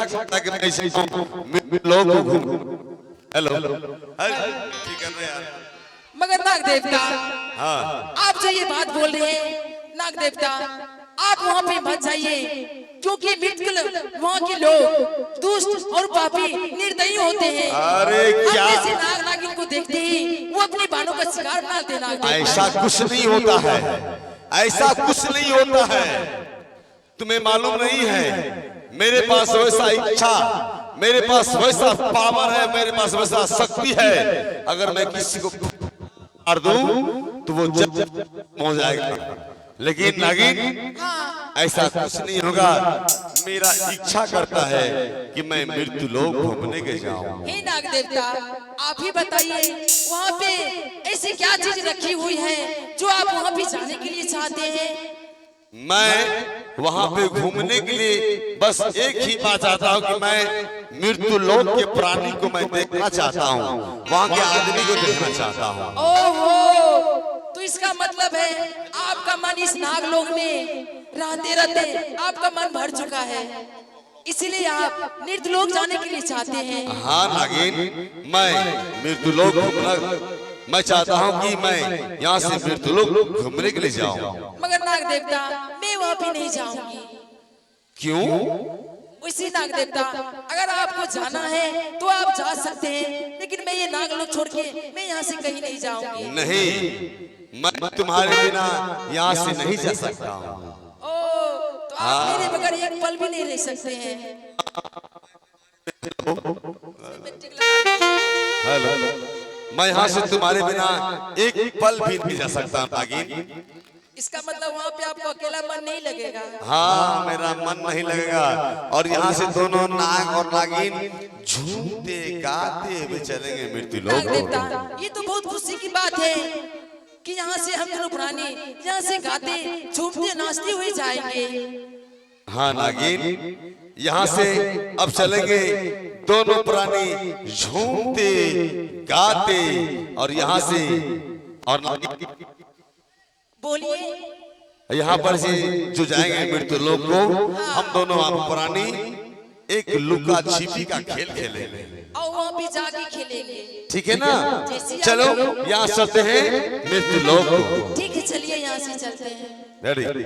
करता है कि मैं ऐसे लोग हेलो ठीक है यार। मगर नाग देवता, हाँ आप जो ये बात बोल रहे हैं नाग देवता, आप वहाँ पे मत जाइए, क्योंकि बिल्कुल वहाँ के लोग दुष्ट और पापी निर्दयी होते हैं। अरे क्या ऐसे नाग नागिन को देखते ही वो अपने बालों का शिकार बनाते हैं। नाग देवता, ऐसा कुछ नहीं होता है, ऐसा कुछ नहीं होता है, तुम्हें मालूम नहीं है। मेरे पास वैसा इच्छा, मेरे पास वैसा पावर है, मेरे पास वैसा शक्ति है। अगर मैं किसी को मार दूं तो वो जब हो जाएगा, लेकिन नागिन ऐसा कुछ नहीं होगा। मेरा इच्छा करता है कि मैं मृत्यु लोक घूमने के जाऊं। हे नाग देवता, आप ही बताइए वहाँ पे ऐसी क्या चीज रखी हुई है जो आप वहाँ पे जाने के लिए चाहते हैं? मैं वहां पे घूमने के लिए बस एक ही बात चाहता हूँ कि मैं मृत्यु लोक के प्राणी को मैं देखना चाहता हूँ, वहां के आदमी को देखना चाहता हूँ। ओहो, तो इसका मतलब है आपका मन इस नागलोक में रहते रहते आपका मन भर चुका है, इसीलिए आप मृत्युलोक जाने के लिए चाहते हैं। हाँ नागिन, मैं मृत्यु लोक घूमना मैं चाहता हूँ कि मैं यहाँ से मृत्यु लोक घूमने के लिए जाऊँ। मगर नाग देवता, मैं वहाँ पे नहीं जाऊंगी। क्यों? उसी नाग देवता, अगर आपको जाना है तो आप जा सकते हैं, लेकिन मैं ये नागलोक छोड़ के मैं यहाँ से कहीं नहीं जाऊंगी। नहीं, मैं तुम्हारे बिना यहाँ से नहीं जा सकता हूँ। ओ, तो आप मेरे बगैर एक पल भी नहीं रह सकते हैं। हेलो, मैं यहाँ से तुम्हारे बिना एक पल भी नहीं जा सकता नागिन। इसका मतलब वहाँ पे आपको अकेला मन नहीं लगेगा? हाँ, मेरा मन नहीं लगेगा। और यहाँ से दोनों नाग और नागिन झूमते गाते हुए चलेंगे मृत्यु लोक। नाग देवता, ये तो बहुत खुशी की बात है कि यहाँ से हम दोनों प्राणी यहाँ से गाते झूमते नाचते हुए जाएंगे। हाँ नागिन, यहाँ से अब चलेंगे दोनों प्राणी झूमते गाते, और यहाँ से और नागिन बोलिए। यहाँ पर से जो जाएंगे मृत्यु लोक को, हम दोनों आप प्राणी एक लुका छिपी का खेल खेलेंगे और वहाँ पे जाके खेलेंगे, ठीक है ना? चलो यहाँ चलते हैं मृत्यु लोक को। ठीक है, चलिए यहाँ से चलते हैं। रेडी?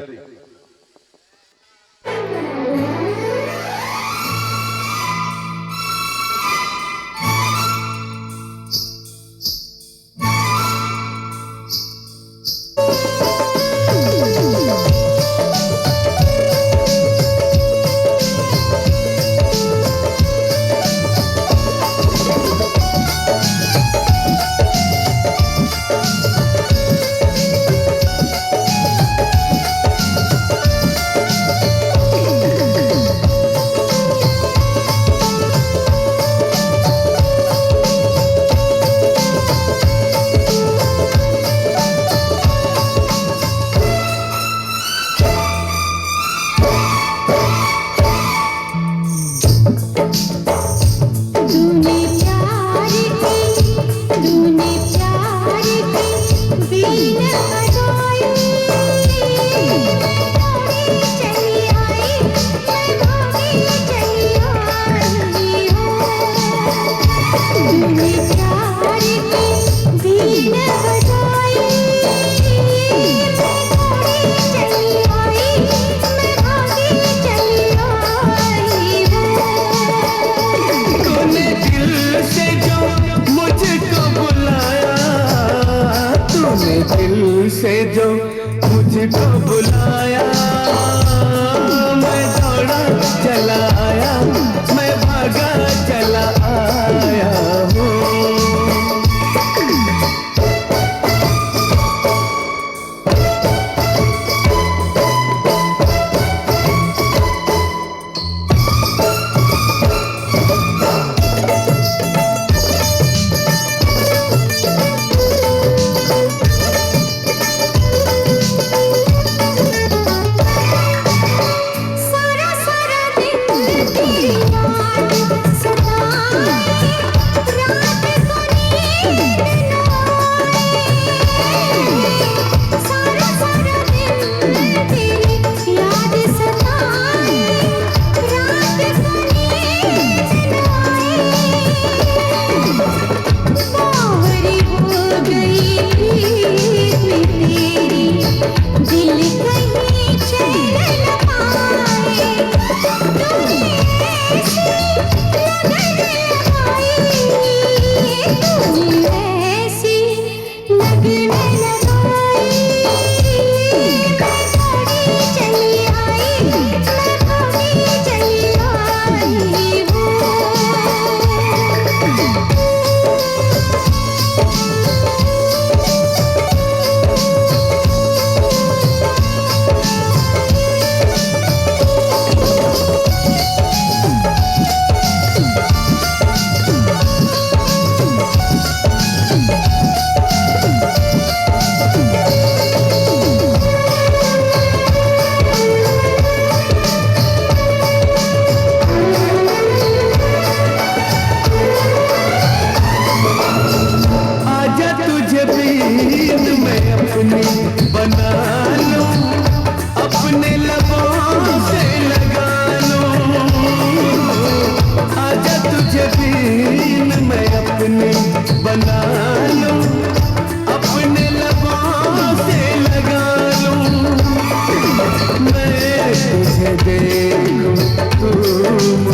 दिल से जो मुझको बुलाया, मैं दौड़ा चला आया, मैं भागा चला आया हूँ।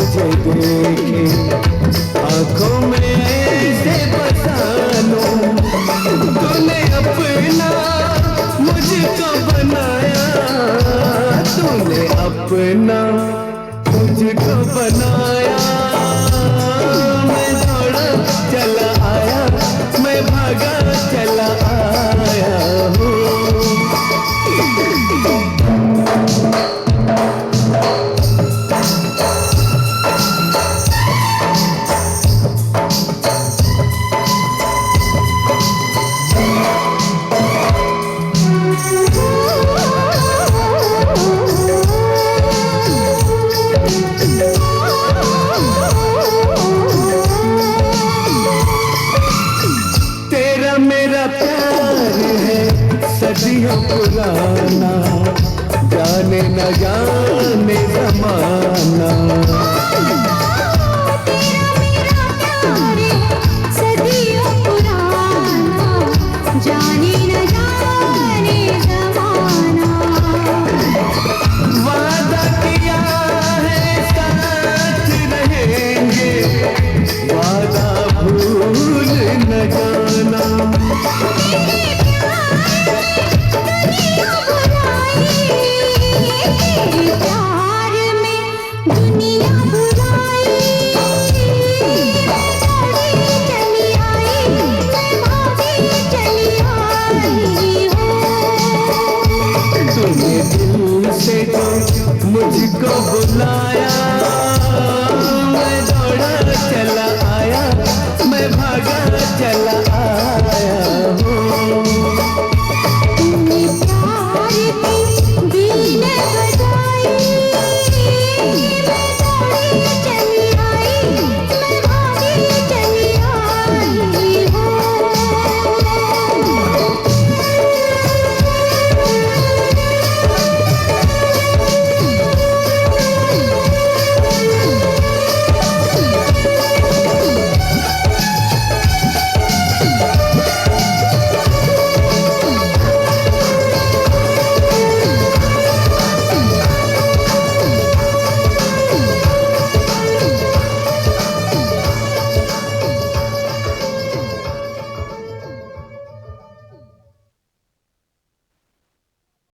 मुझे देखे, आंखों में ऐसे बसा लूं, तूने अपना मुझको बनाया, तूने अपना मुझको बनाया। मैं दौड़ा चला आया, मैं भागा चला आया हूँ। तेरा मेरा प्यार है सदियों पुराना, जाने न जाने